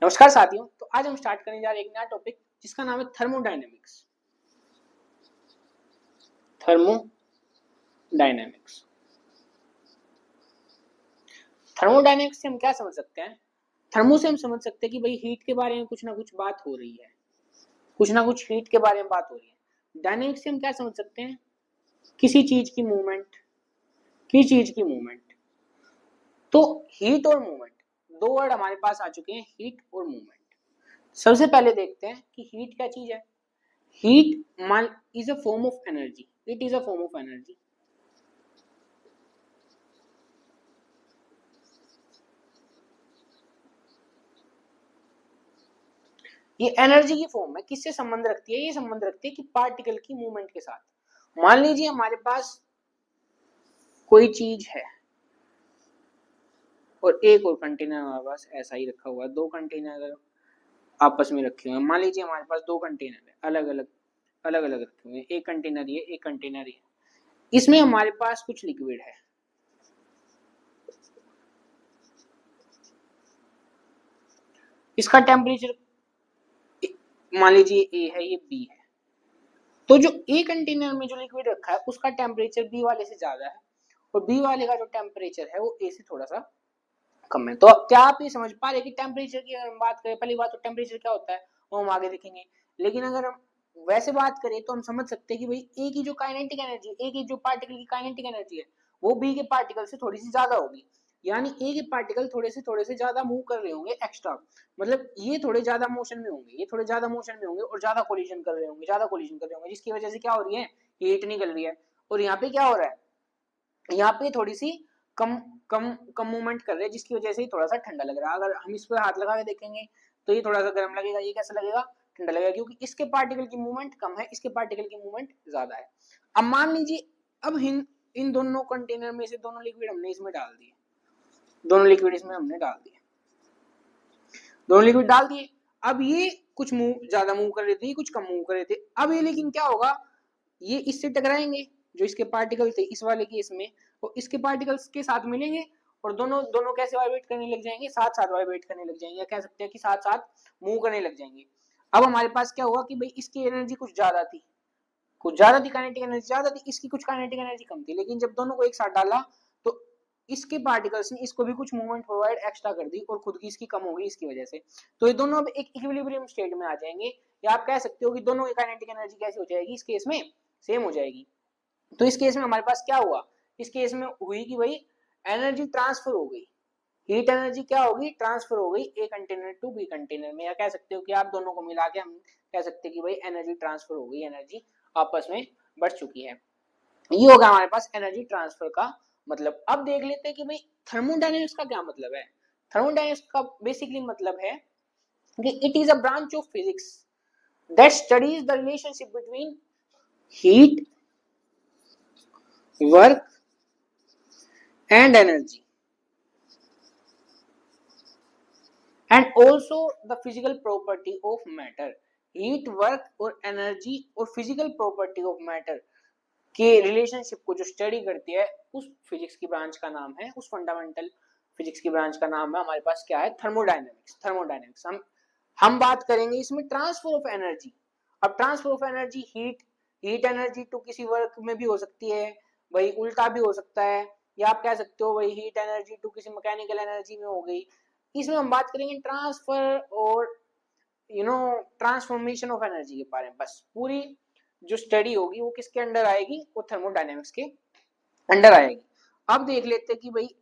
नमस्कार साथियों, तो आज हम स्टार्ट करने जा रहे हैं एक नया टॉपिक जिसका नाम है थर्मोडायनेमिक्स। थर्मोडायनेमिक्स थर्मोडायनेमिक्स से हम क्या समझ सकते हैं? थर्मो से हम समझ सकते हैं कि भाई हीट के बारे में कुछ ना कुछ बात हो रही है, कुछ ना कुछ हीट के बारे में बात हो रही है। डायनेमिक्स से हम क्या समझ सकते हैं? किसी चीज की मूवमेंट, किसी चीज की मूवमेंट। तो हीट और मूवमेंट दो वर्ड हमारे पास आ चुके हैं, हीट और मूवमेंट। सबसे पहले देखते हैं कि हीट क्या चीज है। Heat is a form of energy. It is a form of energy. ये एनर्जी की फॉर्म है। किससे संबंध रखती है? ये संबंध रखती है कि पार्टिकल की मूवमेंट के साथ। मान लीजिए हमारे पास कोई चीज है और एक और कंटेनर हमारे पास ऐसा ही रखा हुआ है। दो कंटेनर आपस में रखे हुए हैं। मान लीजिए हमारे पास दो कंटेनर है, अलग अलग रखे हुए हैं। एक कंटेनर ये, एक कंटेनर ये। इसमें हमारे पास कुछ लिक्विड है। इसका टेम्परेचर मान लीजिए ए है, ये बी है। तो जो ए कंटेनर में जो लिक्विड रखा है उसका टेम्परेचर बी वाले से ज्यादा है और बी वाले का जो टेम्परेचर है वो ए से थोड़ा सा कम है। तो क्या आप ये समझ पा रहे कि टेम्परेचर की अगर हम बात करें, पहली बात तो टेम्परेचर क्या होता है वो हम आगे देखेंगे। लेकिन अगर हम वैसे बात करें तो हम समझ सकते हैं कि भाई ए की जो काइनेटिक एनर्जी, ए की जो पार्टिकल की काइनेटिक एनर्जी है वो बी के पार्टिकल से थोड़ी सी ज्यादा होगी। यानी ए के पार्टिकल थोड़े से ज्यादा मूव कर रहे होंगे एक्स्ट्रा। मतलब ये थोड़े ज्यादा मोशन में होंगे, ये थोड़े ज्यादा मोशन में होंगे और ज्यादा कोलिजन कर रहे होंगे, ज्यादा कोलिजन कर रहे होंगे, जिसकी वजह से क्या हो रही है, हीट निकल रही है। और यहाँ पे क्या हो रहा है, यहाँ पे थोड़ी सी कम कम कम मूवमेंट कर रहे हैं, जिसकी वजह से ही थोड़ा सा ठंडा लग रहा है। अगर हम इस पर हाथ लगा के देखेंगे तो ये थोड़ा सा गर्म लगेगा, ये कैसा लगेगा, ठंडा लगेगा, क्योंकि इसके पार्टिकल की मूवमेंट कम है, इसके पार्टिकल की मूवमेंट ज्यादा है। अब मान लीजिए अब इन दोनों कंटेनर में से दोनों लिक्विड हमने इसमें डाल दिए, दोनों लिक्विड इसमें हमने डाल दिए, दोनों लिक्विड डाल दिए। अब ये कुछ ज्यादा मूव कर रहे थे, कुछ कम मूव कर रहे थे। अब ये लेकिन क्या होगा, ये इससे टकराएंगे, जो इसके पार्टिकल थे इस वाले के इसमें, वो इसके पार्टिकल्स के साथ मिलेंगे और दोनों दोनों कैसे वाइब्रेट करने लग जाएंगे, साथ साथ वाइब्रेट करने लग जाएंगे, या कह सकते हैं कि साथ साथ मूव करने लग जाएंगे। अब हमारे पास क्या हुआ कि भाई इसकी एनर्जी कुछ ज्यादा थी, काइनेटिक एनर्जी ज्यादा थी, इसकी कुछ काइनेटिक एनर्जी कम थी। लेकिन जब दोनों को एक साथ डाला तो इसके पार्टिकल्स ने इसको भी कुछ मूवमेंट प्रोवाइड एक्स्ट्रा कर दी और खुद की इसकी कम हो गई इसकी वजह से। तो ये दोनों अब एक इक्विलिब्रियम स्टेट में आ जाएंगे, या आप कह सकते हो कि दोनों की काइनेटिक एनर्जी कैसी हो जाएगी, इस केस में सेम हो जाएगी। तो इस केस में हमारे पास क्या हुआ, इस केस में हुई कि भाई एनर्जी ट्रांसफर हो गई, हीट एनर्जी क्या होगी, ट्रांसफर हो गई A container to B container में। या कह सकते हो कि आप दोनों को मिला के हम कह सकते हैं कि भाई एनर्जी ट्रांसफर हो गई, एनर्जी आपस में बढ़ चुकी है। ये होगा हमारे पास एनर्जी ट्रांसफर का मतलब। अब देख लेते हैं कि भाई थर्मोडायनेमिक्स का क्या मतलब है। थर्मोडायनेमिक्स का बेसिकली मतलब है कि it is a branch of physics that studies the relationship between heat, work and energy and also the physical property of matter. Heat, work और एनर्जी और फिजिकल प्रॉपर्टी ऑफ मैटर के relationship को जो study करती है, उस physics की branch का नाम है, उस फंडामेंटल फिजिक्स की ब्रांच का नाम है हमारे पास क्या है, थर्मोडायनेमिक्स। थर्मोडायनेमिक्स हम बात करेंगे इसमें ट्रांसफर ऑफ एनर्जी। अब transfer of energy, heat energy to किसी वर्क में भी हो सकती है, वही उल्टा भी हो सकता है, या आप कह सकते हो वही हीट एनर्जी टू किसी मैकेनिकल एनर्जी में हो गई। इसमें हम बात करेंगे ट्रांसफर और ट्रांसफॉर्मेशन ऑफ एनर्जी के बारे में। बस पूरी जो स्टडी होगी वो किसके अंडर आएगी, वो थर्मोडायनेमिक्स के अंडर आएगी। अब देख लेते हैं कि भाई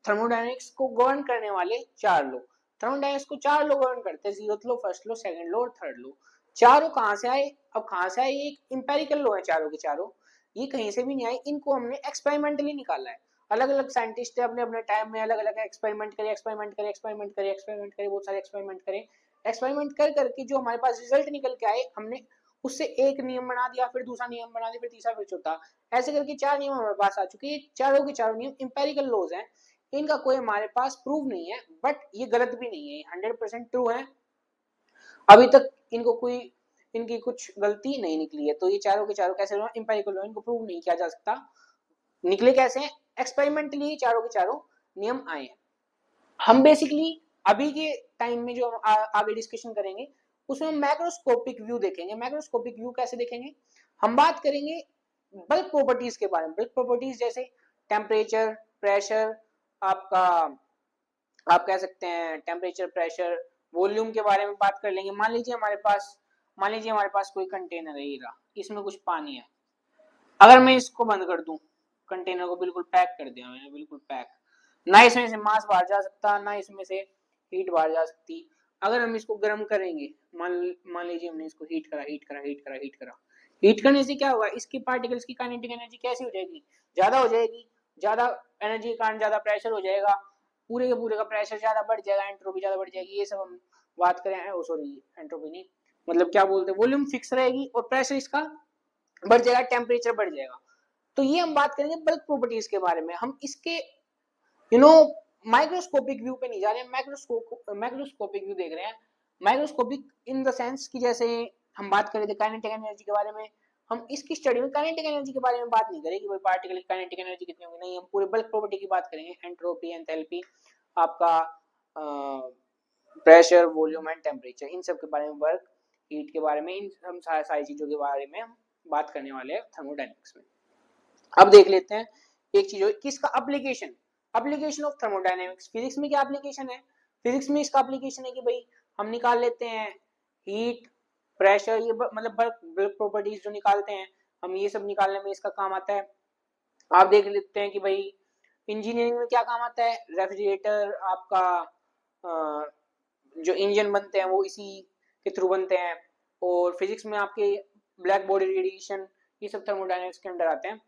थर्मोडायनेमिक्स को गवर्न करने वाले चार लोग, थर्मोडायनेमिक्स को चार लोग गवर्न करते हैं, जीरोथ लो, फर्स्ट लो, सेकंड लो और थर्ड लो। चारों कहां से आए? अब कहां से आए, ये एक इंपेरिकल लो है चारों के चारों, ये कहीं से भी नहीं आए, इनको हमने एक्सपेरिमेंटली निकाला है। अलग अलग साइंटिस्ट अपने अपने टाइम में अलग अलग एक्सपेरिमेंट करे, बहुत सारे एक्सपेरिमेंट करे, एक्सपेरिमेंट कर करके जो हमारे पास रिजल्ट निकल के आए, हमने उससे एक नियम बना दिया, फिर दूसरा नियम बना दिया, फिर तीसरा, फिर चौथा, ऐसे करके चार नियम हमारे पास आ चुके हैं। चारों के चारों नियम इंपेरिकल लॉज हैं, इनका कोई हमारे पास प्रूफ नहीं है, बट ये गलत भी नहीं है, 100% ट्रू है। अभी तक इनको कोई इनकी कुछ गलती नहीं निकली है। तो ये चारों के चारों कैसे इंपेरिकल लॉ, इनको प्रूव नहीं किया जा सकता। निकले कैसे हैं? एक्सपेरिमेंटली चारों के चारों नियम आए हैं। हम बेसिकली अभी के टाइम में जो हम आगे डिस्कशन करेंगे उसमें मैक्रोस्कोपिक व्यू देखेंगे। मैक्रोस्कोपिक व्यू कैसे देखेंगे, हम बात करेंगे बल्क प्रॉपर्टीज के बारे में। बल्क प्रॉपर्टीज जैसे टेम्परेचर, प्रेशर, आपका आप कह सकते हैं टेम्परेचर, प्रेशर, वॉल्यूम के बारे में बात कर लेंगे। मान लीजिए हमारे पास कोई कंटेनर है, ये रहा, इसमें कुछ पानी है। अगर मैं इसको बंद कर दूं, कंटेनर को बिल्कुल पैक कर दिया मैंने, बिल्कुल पैक, ना इसमें से मास बाहर जा सकता, ना इसमें से हीट बाहर जा सकती। अगर हम इसको गर्म करेंगे, मान लीजिए हमने इसको हीट करा, हीट करने से क्या होगा, इसकी पार्टिकल्स की काइनेटिक एनर्जी कैसी हो जाएगी, ज्यादा हो जाएगी। ज्यादा एनर्जी के कारण ज्यादा प्रेशर हो जाएगा, पूरे का प्रेशर ज्यादा बढ़ जाएगा, एंट्रोपी ज्यादा बढ़ जाएगी। ये सब हम बात करें, सॉरी एंट्रोपी नहीं, मतलब क्या बोलते हैं, वॉल्यूम फिक्स रहेगी और प्रेशर इसका बढ़ जाएगा, टेम्परेचर बढ़ जाएगा। तो ये हम बात करेंगे बल्क प्रॉपर्टीज के बारे में। हम इसके माइक्रोस्कोपिक व्यू पे नहीं जा रहे हैं, मैक्रोस्कोपिक व्यू देख रहे हैं। माइक्रोस्कोपिक इन द सेंस कि जैसे हम बात कर रहे थे काइनेटिक एनर्जी के बारे में, हम इसकी स्टडी में काइनेटिक एनर्जी के बारे में बात नहीं करेंगे, भाई पार्टिकल की काइनेटिक एनर्जी कितनी होगी, नहीं, हम पूरे बल्क प्रॉपर्टी की बात करेंगे, एंट्रोपी, एंथैल्पी, आपका प्रेशर, वॉल्यूम एंड टेम्परेचर, इन सब के बारे में, वर्क, हीट के बारे में, इन हम सारी चीजों के बारे में हम बात करने वाले हैं थर्मोडायनेमिक्स में। अब देख लेते हैं एक चीज, किसका एप्लीकेशन ऑफ थर्मोडायनेमिक्स। फिजिक्स में क्या एप्लीकेशन है, फिजिक्स में इसका एप्लीकेशन है कि भाई हम निकाल लेते हैं हीट, प्रेशर, ये मतलब बल्क प्रॉपर्टीज जो निकालते हैं हम, ये सब निकालने में इसका काम आता है। आप देख लेते हैं कि भाई इंजीनियरिंग में क्या काम आता है, रेफ्रिजरेटर, आपका जो इंजन बनते हैं वो इसी के थ्रू बनते हैं। और फिजिक्स में आपके ब्लैक बॉडी रेडिएशन, ये सब थर्मोडायनेमिक्स के अंडर आते हैं।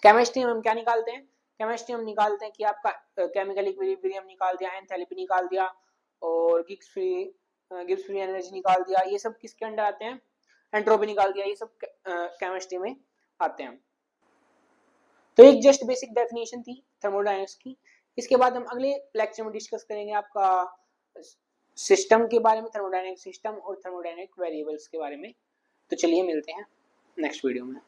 केमिस्ट्री में हम क्या निकालते हैं, केमिस्ट्री में निकालते हैं कि आपका केमिकल इक्विलिब्रियम निकाल दिया, एंथैल्पी निकाल दिया, और गिब्स फ्री एनर्जी निकाल दिया। ये सब किसके अंडर आते हैं, एंट्रोपी निकाल दिया, ये सब केमिस्ट्री में आते हैं। तो एक जस्ट बेसिक डेफिनेशन थी थर्मोडायनेमिक्स की। इसके बाद हम अगले लेक्चर में डिस्कस करेंगे आपका सिस्टम के बारे में, थर्मोडायनेमिक सिस्टम और थर्मोडायनेमिक वेरिएबल्स के बारे में। तो चलिए मिलते हैं नेक्स्ट वीडियो में।